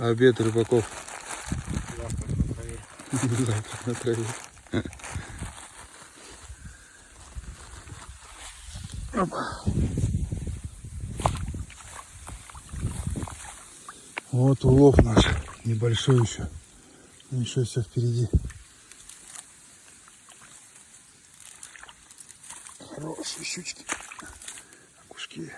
Обед рыбаков. Завтрак на траве. Опа. Вот улов наш. Небольшой еще. Еще все впереди. Хорошие щучки. Окушки.